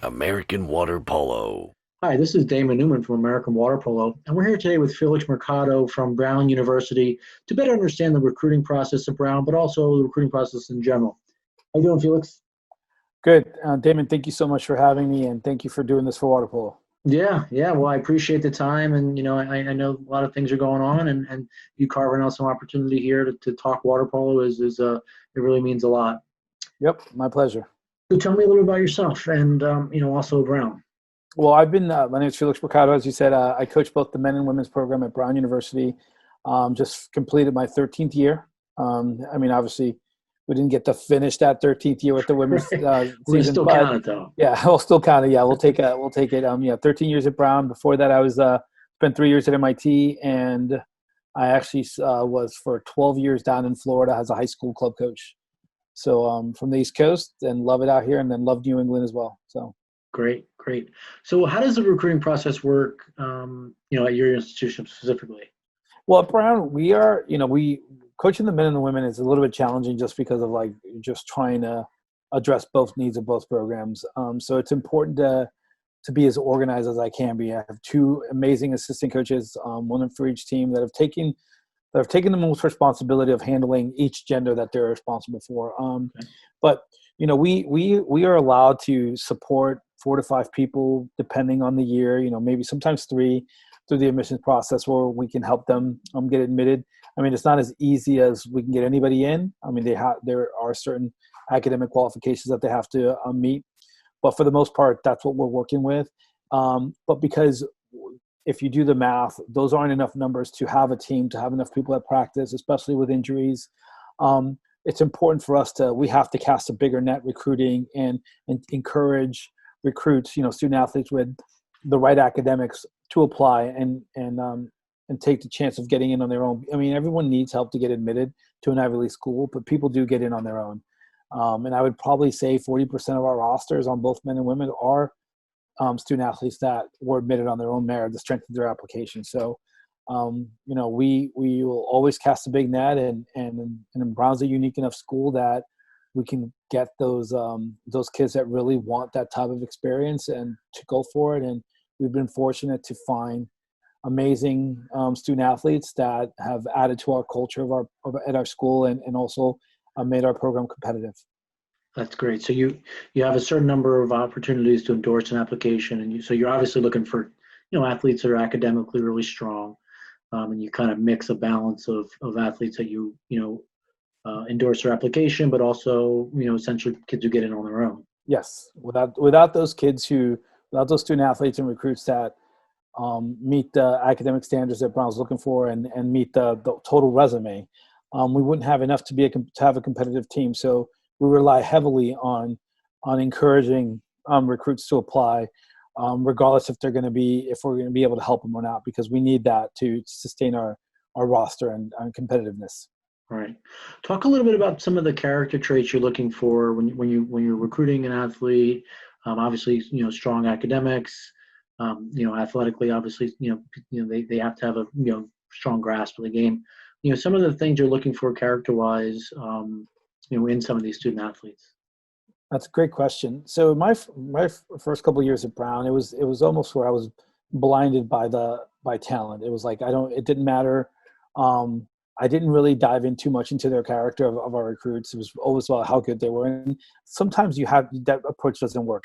American Water Polo. Hi, this is Damon Newman from American Water Polo, and we're here today with Felix Mercado from Brown University to better understand the recruiting process of Brown, but also the recruiting process in general. How you doing, Felix? Good. Damon, thank you so much for having me, and thank you for doing this for water polo. Yeah. Well, I appreciate the time, and I know a lot of things are going on, and you carving out some opportunity here to talk water polo is it really means a lot. Yep, my pleasure. So tell me a little about yourself, and also Brown. Well, my name is Felix Mercado. As you said, I coach both the men and women's program at Brown University. Just completed my 13th year. Obviously, we didn't get to finish that 13th year with the women's We season, still but count it though. yeah, we'll still count it. Yeah, we'll take it. We'll take it. 13 years at Brown. Before that, I was spent 3 years at MIT, and I actually was for 12 years down in Florida as a high school club coach. So from the East Coast, and love it out here, and then love New England as well. So Great. So how does the recruiting process work, at your institution specifically? well, at Brown, we coaching the men and the women is a little bit challenging just because of just trying to address both needs of both programs. So it's important to be as organized as I can be. I have two amazing assistant coaches, one for each team that have taken the most responsibility of handling each gender that they're responsible for. Okay. But we are allowed to support 4 to 5 people depending on the year. Maybe sometimes 3 through the admissions process where we can help them get admitted. It's not as easy as we can get anybody in. There are certain academic qualifications that they have to meet, but for the most part, that's what we're working with. But because if you do the math, those aren't enough numbers to have a team, to have enough people at practice, especially with injuries. It's important for us we have to cast a bigger net recruiting and encourage recruits, student athletes with the right academics to apply and take the chance of getting in on their own. Everyone needs help to get admitted to an Ivy League school, but people do get in on their own. And I would probably say 40% of our rosters on both men and women are student athletes that were admitted on their own merit to strengthen their application. So, we will always cast a big net, and Brown's a unique enough school that we can get those kids that really want that type of experience and to go for it. And we've been fortunate to find amazing student athletes that have added to our culture at our school and also made our program competitive. That's great. So you have a certain number of opportunities to endorse an application, and so you're obviously looking for athletes that are academically really strong, and you kind of mix a balance of athletes that endorse their application, but also essentially kids who get in on their own. Yes, without those student athletes and recruits that meet the academic standards that Brown's looking for and meet the total resume, we wouldn't have enough to have a competitive team. So we rely heavily on encouraging recruits to apply, regardless if we're going to be able to help them or not, because we need that to sustain our roster and competitiveness. All right. Talk a little bit about some of the character traits you're looking for when you're recruiting an athlete. Obviously, strong academics. Athletically, obviously, they have to have a strong grasp of the game. Some of the things you're looking for character-wise, in some of these student athletes. That's a great question. So my first couple of years at Brown, it was almost where I was blinded by talent. It was like it didn't matter. I didn't really dive in too much into their character of our recruits. It was always about how good they were. And sometimes that approach doesn't work.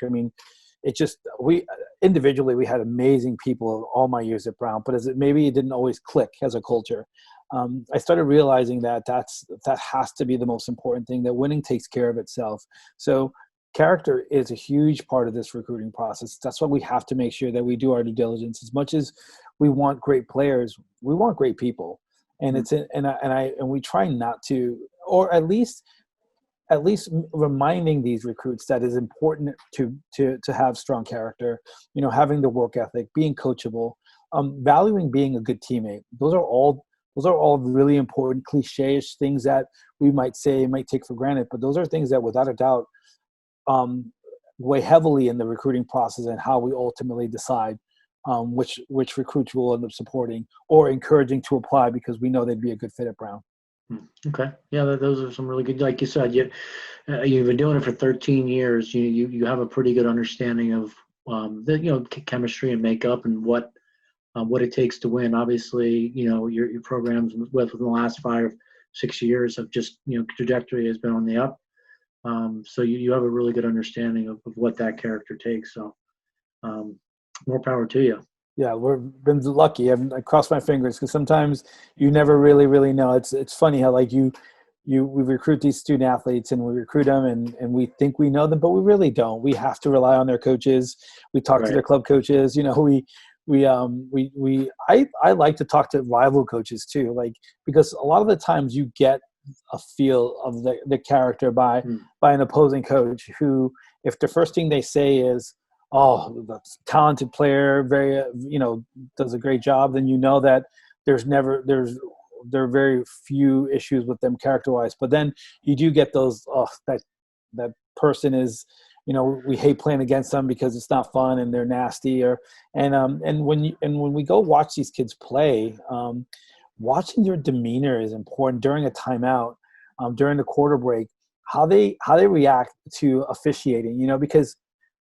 We individually, we had amazing people all my years at Brown, but maybe it didn't always click as a culture. I started realizing that has to be the most important thing, that winning takes care of itself. So character is a huge part of this recruiting process. That's why we have to make sure that we do our due diligence. As much as we want great players, we want great people. And we try not to, or at least reminding these recruits that it's important to have strong character, having the work ethic, being coachable, valuing being a good teammate. Those are all really important cliche-ish things that we might take for granted, but those are things that without a doubt weigh heavily in the recruiting process and how we ultimately decide which recruits we'll end up supporting or encouraging to apply because we know they'd be a good fit at Brown. Okay. Yeah, those are some really good. Like you said, you've been doing it for 13 years. You have a pretty good understanding of the chemistry and makeup and what it takes to win. Obviously, your programs within the last 5-6 years have just trajectory has been on the up. So you have a really good understanding of what that character takes. So more power to you. Yeah, we've been lucky. I cross my fingers because sometimes you never really know. It's funny how like we recruit these student athletes and we recruit them and we think we know them, but we really don't. We have to rely on their coaches. We talk to Right. their club coaches. I like to talk to rival coaches too, like because a lot of the times you get a feel of the character by Mm. an opposing coach who, if the first thing they say is, "Oh, that's a talented player, very does a great job," then you know that there are very few issues with them character-wise. But then you do get those, that person is, we hate playing against them because it's not fun and they're nasty. And when we go watch these kids play, watching their demeanor is important during a timeout, during the quarter break, how they react to officiating, because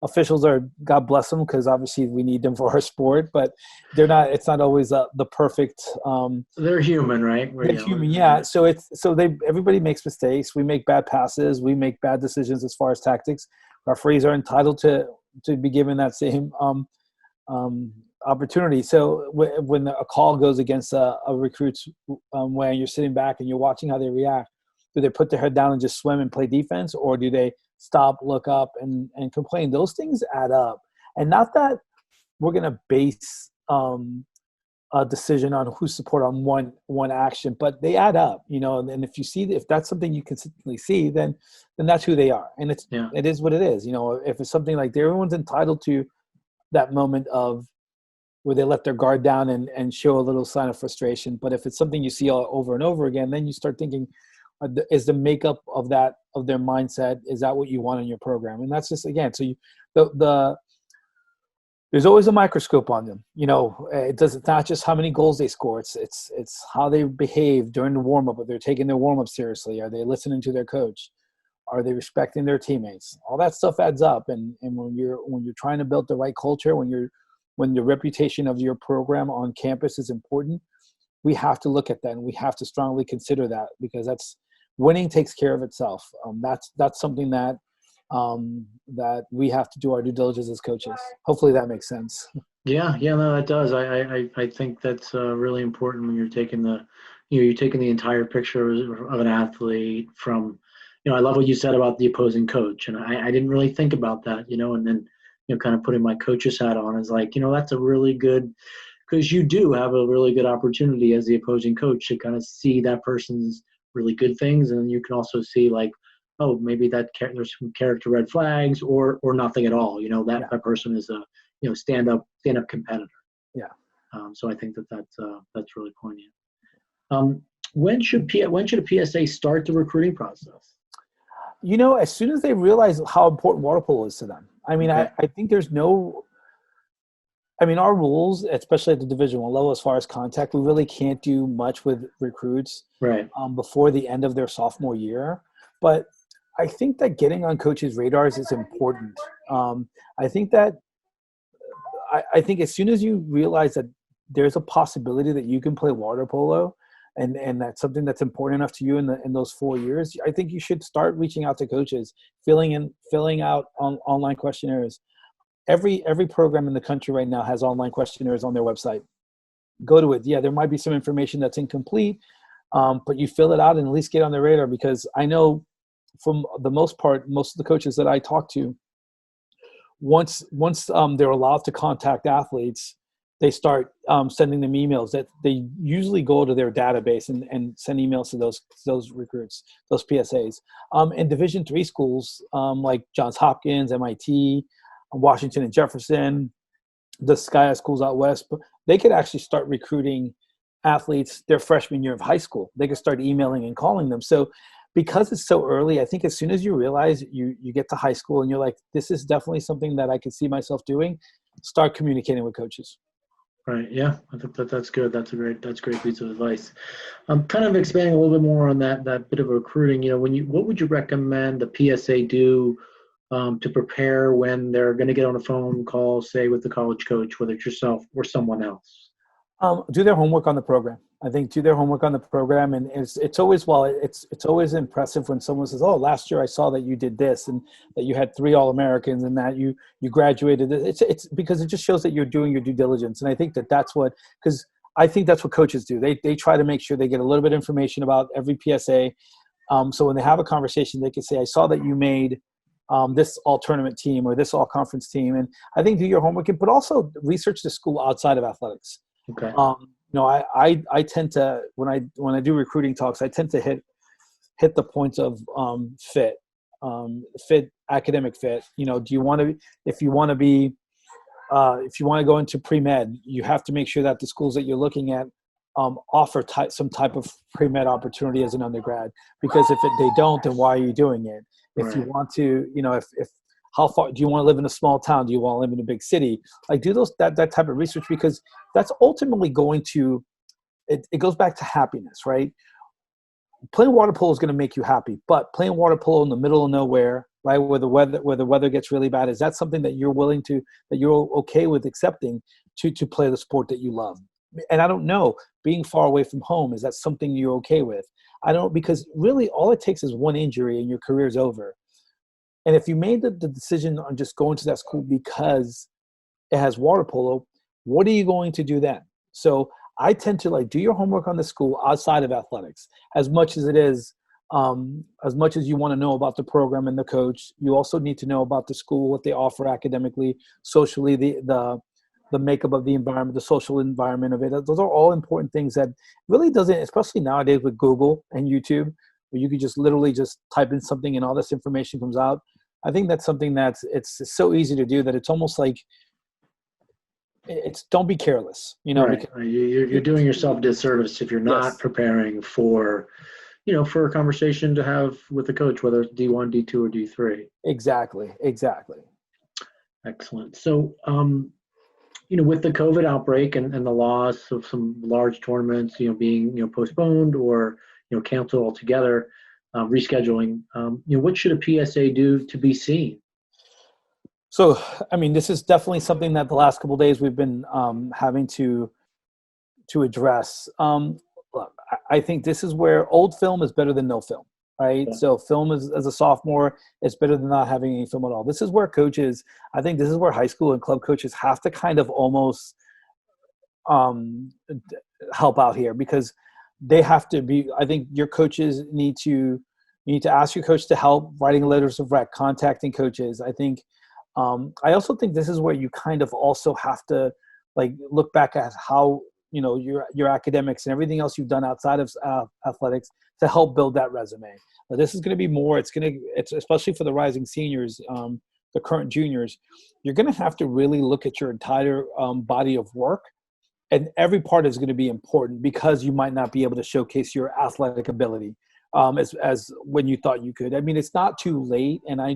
officials are, God bless them, because obviously we need them for our sport, but it's not always the perfect, They're human, right? they're human. Yeah. So everybody makes mistakes. We make bad passes. We make bad decisions as far as tactics. Referees are entitled to be given that same opportunity. So when a call goes against a recruit's way, and you're sitting back and you're watching how they react, do they put their head down and just swim and play defense, or do they stop, look up, and complain? Those things add up. And not that we're going to base a decision on who support on one action, but they add up, and if that's something you consistently see, then that's who they are. And it is what it is. If it's something like everyone's entitled to that moment of where they let their guard down and show a little sign of frustration. But if it's something you see all over and over again, then you start thinking, is the makeup of their mindset, is that what you want in your program? And that's just, again, so there's always a microscope on them. It's not just how many goals they score. It's how they behave during the warm-up. Are they taking their warm-up seriously? Are they listening to their coach? Are they respecting their teammates? All that stuff adds up. And when you're trying to build the right culture, when the reputation of your program on campus is important, we have to look at that, and we have to strongly consider that, because winning takes care of itself. That's something that we have to do our due diligence as coaches. Hopefully that makes sense. Yeah, no, that does. I think that's really important when you're taking the entire picture of an athlete from, I love what you said about the opposing coach, and I didn't really think about that, and then, kind of putting my coach's hat on is like, that's a really good, because you do have a really good opportunity as the opposing coach to kind of see that person's really good things, and you can also see like, oh, maybe there's some character red flags or nothing at all. That person is a stand up competitor. Yeah. So I think that's really poignant. When should a PSA start the recruiting process? As soon as they realize how important water polo is to them. I mean, Okay. I think there's our rules, especially at the Division I level, as far as contact, we really can't do much with recruits Right. Before the end of their sophomore year. But I think that getting on coaches' radars is important. I think as soon as you realize that there's a possibility that you can play water polo, and that's something that's important enough to you in those 4 years, I think you should start reaching out to coaches, filling out online questionnaires. Every program in the country right now has online questionnaires on their website. Go to it. Yeah, there might be some information that's incomplete, but you fill it out and at least get on their radar, because I know from the most part, most of the coaches that I talk to, once they're allowed to contact athletes, they start sending them emails that they usually go to their database and send emails to those recruits, those PSAs. In Division III schools like Johns Hopkins, MIT, Washington and Jefferson, the SCIA schools out west, they could actually start recruiting athletes their freshman year of high school. They could start emailing and calling them. So because it's so early, I think as soon as you realize you get to high school and you're like, this is definitely something that I could see myself doing, start communicating with coaches. Right. Yeah, I think that's good. That's great piece of advice. Kind of expanding a little bit more on that bit of recruiting. What would you recommend the PSA do to prepare when they're going to get on a phone call, say with the college coach, whether it's yourself or someone else? Do their homework on the program. I think do their homework on the program, and it's always it's always impressive when someone says, "Oh, last year I saw that you did this, and that you had 3 All-Americans, and that you graduated." It's because it just shows that you're doing your due diligence, and I think that's what because I think that's what coaches do. They try to make sure they get a little bit of information about every PSA, so when they have a conversation, they can say, "I saw that you made." This all tournament team or this all conference team, and I think do your homework, but also research the school outside of athletics. Okay. I tend to when I do recruiting talks, I tend to hit the points of fit, academic fit. Do you want to if you want to be if you want to go into pre-med, you have to make sure that the schools that you're looking at offer some type of pre-med opportunity as an undergrad. Because if they don't, then why are you doing it? If Right. you want to, if how far do you want to live in a small town? Do you want to live in a big city? Like do that type of research, because that's ultimately going to it goes back to happiness, right? Playing water polo is going to make you happy, but playing water polo in the middle of nowhere, right, where the weather gets really bad, is that something that you're that you're okay with accepting to play the sport that you love? And I don't know, being far away from home, is that something you're okay with? I don't, because really all it takes is one injury and your career's over. And if you made the decision on just going to that school because it has water polo, what are you going to do then? So I tend to do your homework on the school outside of athletics, as much as it is, as much as you want to know about the program and the coach. You also need to know about the school, what they offer academically, socially, the makeup of the environment, the social environment of it. Those are all important things that really doesn't, especially nowadays with Google and YouTube, where you can just literally just type in something and all this information comes out. I think that's something it's so easy to do that it's almost like don't be careless, Right. because You're doing yourself a disservice if you're not yes, preparing for, for a conversation to have with the coach, whether it's D1, D2, or D3. exactly. Excellent. So, with the COVID outbreak and the loss of some large tournaments, being, postponed or, canceled altogether, rescheduling, what should a PSA do to be seen? So, I mean, this is definitely something that the last couple of days we've been having to address. Look, I think this is where old film is better than no film, right? Yeah. So film as a sophomore, it's better than not having any film at all. This is where coaches, I think this is where high school and club coaches have to kind of almost help out here, because they have to be, I think your coaches need to ask your coach to help writing letters of rec, contacting coaches. I think, I also think this is where you kind of also have to look back at how, your academics and everything else you've done outside of athletics to help build that resume. Now, this is going to be more, it's especially for the rising seniors, the current juniors, you're going to have to really look at your entire body of work, and every part is going to be important, because you might not be able to showcase your athletic ability as when you thought you could. I mean, it's not too late, and I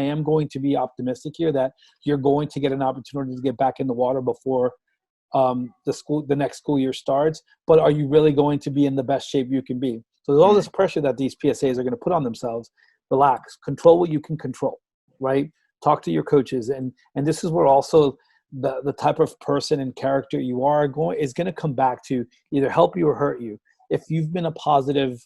am going to be optimistic here that you're going to get an opportunity to get back in the water before the next school year starts. But are you really going to be in the best shape you can be? So there's all this pressure that these PSAs are going to put on themselves. Relax, control what you can control, right? Talk to your coaches, and this is where also the type of person and character you are is going to come back to either help you or hurt you. If you've been a positive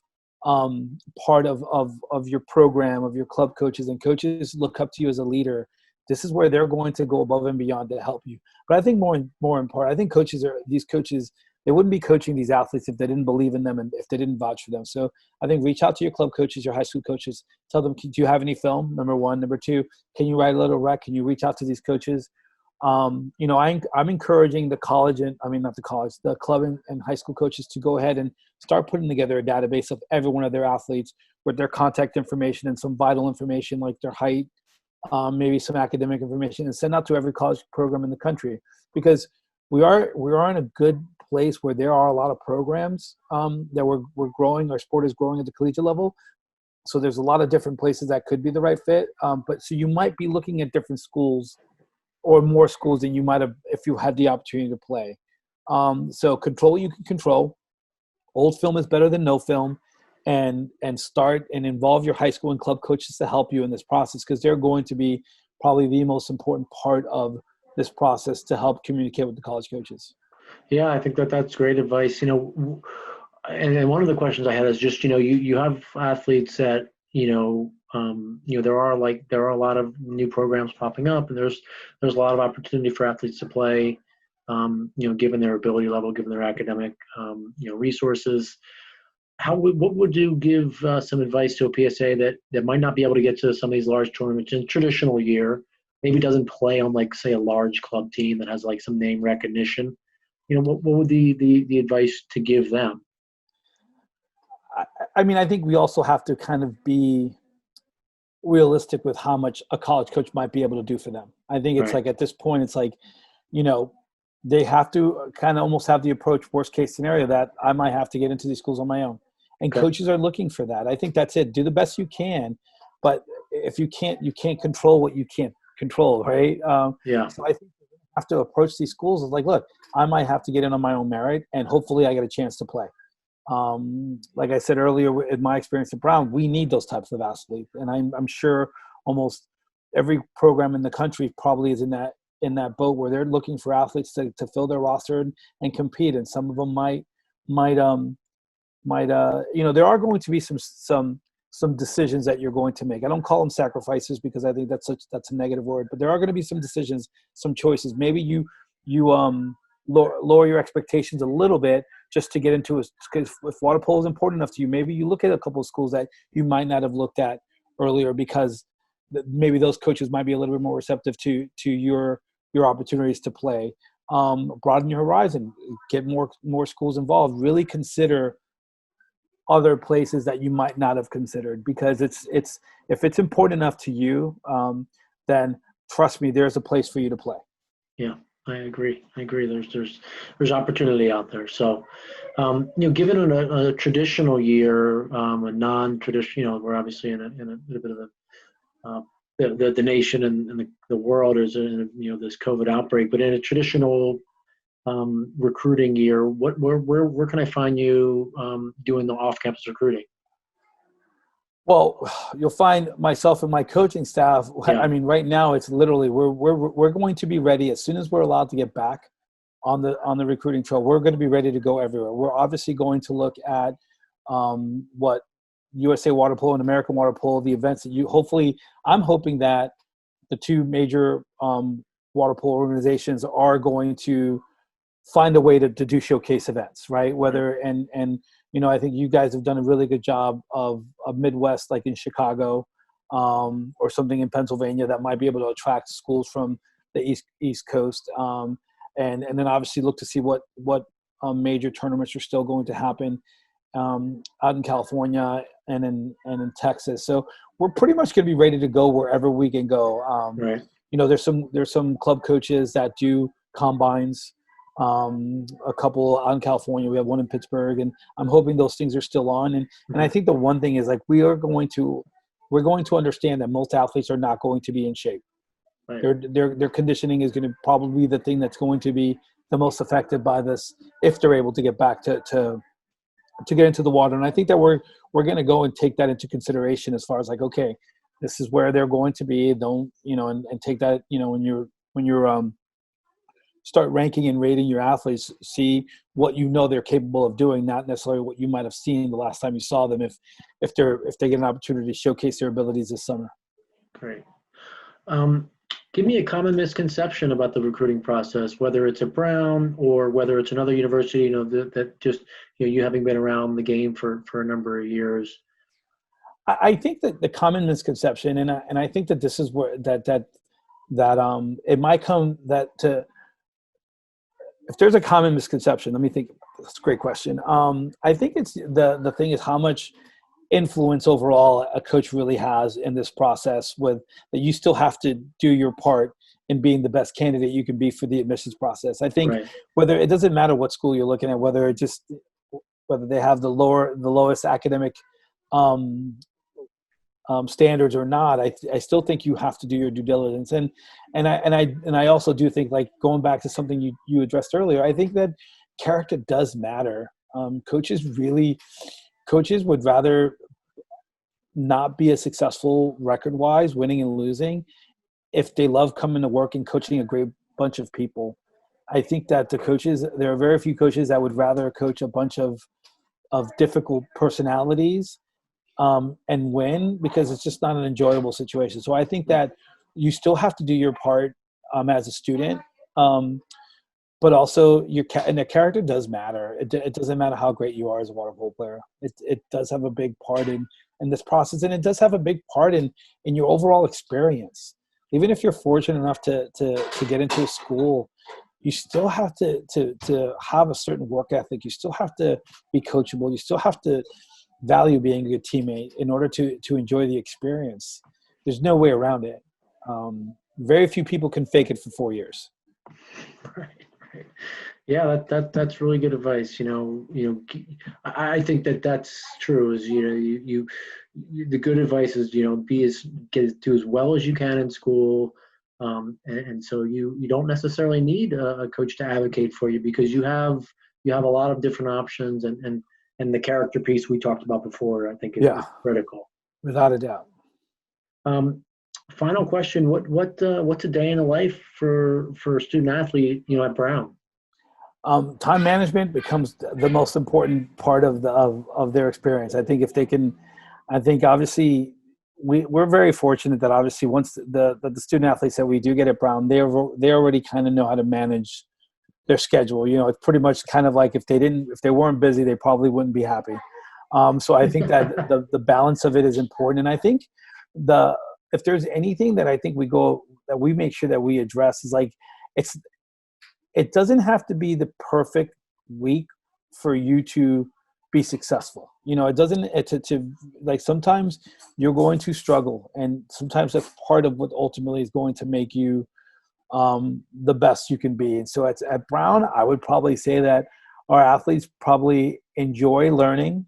part of your program, of your club coaches, and coaches look up to you as a leader, this is where they're going to go above and beyond to help you. But I think more important, I think these coaches, they wouldn't be coaching these athletes if they didn't believe in them and if they didn't vouch for them. So I think reach out to your club coaches, your high school coaches, tell them, do you have any film? Number one. Number two, can you write a little rec? Can you reach out to these coaches? I'm encouraging the club and high school coaches to go ahead and start putting together a database of every one of their athletes with their contact information and some vital information like their height, maybe some academic information, and send out to every college program in the country, because we are in a good place where there are a lot of programs that we're growing. Our sport is growing at the collegiate level. So there's a lot of different places that could be the right fit. But so you might be looking at different schools or more schools than you might have if you had the opportunity to play. So control what you can control. Old film is better than no film, and start and involve your high school and club coaches to help you in this process, because they're going to be probably the most important part of this process to help communicate with the college coaches. Yeah, I think that's great advice. And one of the questions I had is just, you have athletes that, there are a lot of new programs popping up, and there's a lot of opportunity for athletes to play, given their ability level, given their academic, resources. What would you give some advice to a PSA that might not be able to get to some of these large tournaments in a traditional year, maybe doesn't play on, like, say, a large club team that has like some name recognition? What would the advice to give them? I mean, I think we also have to kind of be realistic with how much a college coach might be able to do for them. I think it's Right. like at this point, it's like, they have to kind of almost have the approach worst case scenario that I might have to get into these schools on my own. And Okay. coaches are looking for that. I think that's it. Do the best you can, but if you can't control what you can't control, right? Yeah. So I think you have to approach these schools as like, look, I might have to get in on my own merit, and hopefully I get a chance to play. Like I said earlier, in my experience at Brown, we need those types of athletes, and I'm sure almost every program in the country probably is in that boat where they're looking for athletes to fill their roster and compete. And some of them might there are going to be some decisions that you're going to make. I don't call them sacrifices because I think that's a negative word, but there are going to be some decisions, some choices. Maybe you lower your expectations a little bit just to get into it. Because if water polo is important enough to you, maybe you look at a couple of schools that you might not have looked at earlier, because maybe those coaches might be a little bit more receptive to your opportunities to play. Broaden your horizon, get more schools involved, really consider other places that you might not have considered, because it's if it's important enough to you, then trust me, there's a place for you to play. Yeah, I agree. There's opportunity out there. So, given a traditional year, a non-traditional, we're obviously in a bit of the nation and the world is in this COVID outbreak. But in a traditional recruiting year, where can I find you doing the off-campus recruiting? Well, you'll find myself and my coaching staff. Yeah. I mean, right now it's literally we're going to be ready as soon as we're allowed to get back on the recruiting trail. We're going to be ready to go everywhere. We're obviously going to look at what USA Water Polo and American Water Polo, the events that I'm hoping that the two major water polo organizations are going to find a way to do showcase events, right? Whether and I think you guys have done a really good job of Midwest, like in Chicago, or something in Pennsylvania that might be able to attract schools from the East Coast, and then obviously look to see what major tournaments are still going to happen out in California and in Texas. So we're pretty much going to be ready to go wherever we can go. Right. There's some club coaches that do combines. A couple out in California. We have one in Pittsburgh, and I'm hoping those things are still on. And I think the one thing is, like, we're going to understand that most athletes are not going to be in shape. Right. Their conditioning is going to probably be the thing that's going to be the most affected by this, if they're able to get back to get into the water. And I think that we're going to go and take that into consideration as far as, like, okay, this is where they're going to be. Don't and take that when you're start ranking and rating your athletes, see what they're capable of doing, not necessarily what you might have seen the last time you saw them, if they get an opportunity to showcase their abilities this summer. Great. Give me a common misconception about the recruiting process, whether it's at Brown or whether it's another university, that just, you having been around the game for a number of years. I think that the common misconception, and I think that this is where that it might come that to, if there's a common misconception, let me think. That's a great question. I think it's the thing is how much influence overall a coach really has in this process, with that you still have to do your part in being the best candidate you can be for the admissions process. I think Right. whether it doesn't matter what school you're looking at, whether they have the lowest academic standards or not, I still think you have to do your due diligence. And I also do think, like, going back to something you addressed earlier, I think that character does matter. Coaches would rather not be as successful record-wise, winning and losing, if they love coming to work and coaching a great bunch of people. I think that there are very few coaches that would rather coach a bunch of difficult personalities and win, because it's just not an enjoyable situation. So I think that you still have to do your part as a student, but also and the character does matter. It doesn't matter how great you are as a water polo player. It does have a big part in this process, and it does have a big part in your overall experience. Even if you're fortunate enough to get into a school, you still have to have a certain work ethic. You still have to be coachable. You still have to value being a good teammate in order to enjoy the experience. There's no way around it. Very few people can fake it for 4 years. Right. Yeah, that's really good advice. I think that's true. Is you the good advice is do as well as you can in school, and so you don't necessarily need a coach to advocate for you, because you have a lot of different options, and the character piece we talked about before, I think is critical. Without a doubt. Final question: what's a day in the life for a student athlete at Brown? Time management becomes the most important part of their experience. I think if they can, obviously we're very fortunate that obviously once the student athletes that we do get at Brown, they already kind of know how to manage their schedule. It's pretty much kind of like if they weren't busy, they probably wouldn't be happy. So I think that the balance of it is important. And I think if there's anything that I think we make sure that we address is like, it doesn't have to be the perfect week for you to be successful. It doesn't, like sometimes you're going to struggle, and sometimes that's part of what ultimately is going to make you the best you can be. And so at Brown, I would probably say that our athletes probably enjoy learning,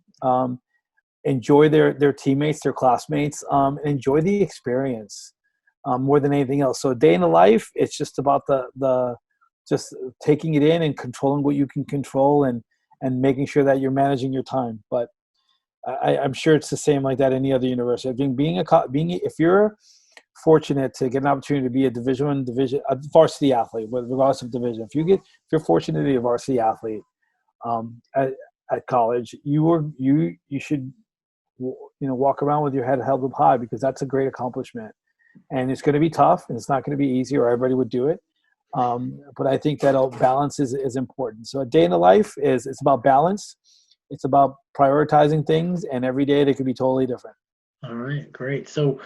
enjoy their teammates, their classmates, and enjoy the experience more than anything else. So a day in the life, it's just about just taking it in and controlling what you can control, and making sure that you're managing your time. But I'm sure it's the same like that any other university. I think if you're fortunate to get an opportunity to be a varsity athlete, regardless of division, if you're fortunate to be a varsity athlete at college, you should walk around with your head held up high, because that's a great accomplishment. And it's going to be tough, and it's not going to be easy, or everybody would do it. But I think that balance is important. So a day in the life it's about balance. It's about prioritizing things, and every day they could be totally different. All right, great. So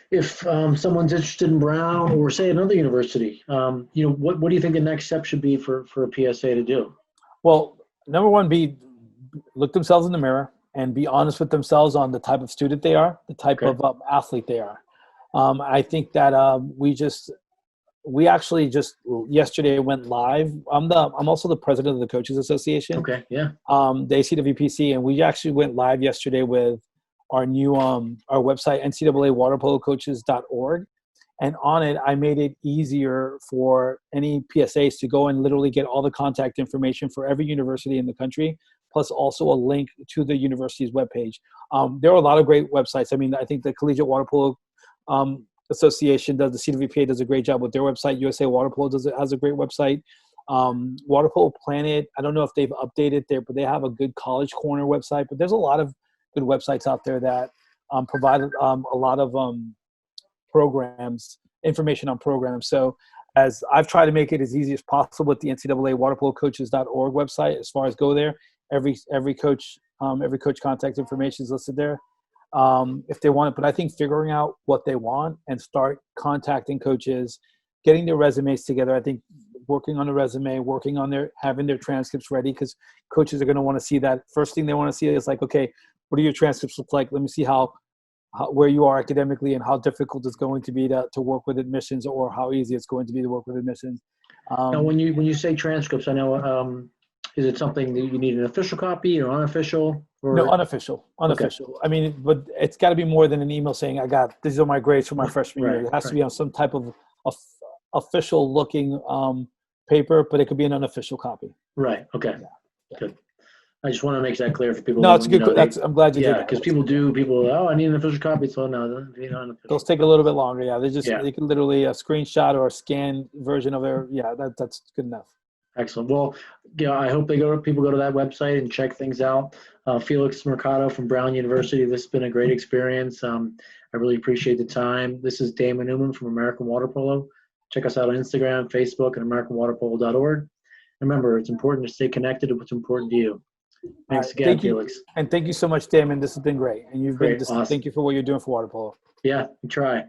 if someone's interested in Brown or say another university, what do you think the next step should be for a PSA to do? Well, number one, look themselves in the mirror and be honest with themselves on the type of student they are, the type of athlete they are. I think that we actually just yesterday went live. I'm also the president of the Coaches Association. Okay, yeah. The ACWPC, and we actually went live yesterday with our new our website, ncaawaterpolocoaches.org. And on it, I made it easier for any PSAs to go and literally get all the contact information for every university in the country, plus also a link to the university's webpage. There are a lot of great websites. I mean, I think the Collegiate Water Polo Association the CWPA does a great job with their website. USA Water Polo has a great website. Water Polo Planet, I don't know if they've updated there, but they have a good College Corner website. But there's a lot of good websites out there that provide a lot of information on programs. So as I've tried to make it as easy as possible with the NCAA waterpolocoaches.org website, as far as go there, every coach contact information is listed there. If they want it, but I think figuring out what they want and start contacting coaches, getting their resumes together. I think working on a resume, working on having their transcripts ready, because coaches are going to want to see that. First thing they want to see is like, okay, what do your transcripts look like? Let me see how where you are academically and how difficult it's going to be to work with admissions, or how easy it's going to be to work with admissions. Now, when you say transcripts, I know, is it something that you need an official copy or unofficial? No, unofficial. Okay. I mean, but it's got to be more than an email saying, these are my grades for my freshman year. It has to be on some type of official looking paper, but it could be an unofficial copy. Right. Okay. Yeah. Good. I just want to make that clear for people. No, it's a you good. know, I'm glad you did yeah, that. because people, oh, I need an official copy. So no, unofficial. Those take a little bit longer. Yeah, Yeah. they can literally a screenshot or a scanned version of their. Yeah, that's good enough. Excellent. Well, I hope people go to that website and check things out. Felix Mercado from Brown University. This has been a great experience. I really appreciate the time. This is Damon Newman from American Water Polo. Check us out on Instagram, Facebook, and AmericanWaterPolo.org. Remember, it's important to stay connected to what's important to you. Thanks again, Thank you, Felix. and thank you so much, Damon. This has been great, and Great. Awesome. Thank you for what you're doing for water polo. Yeah, we try.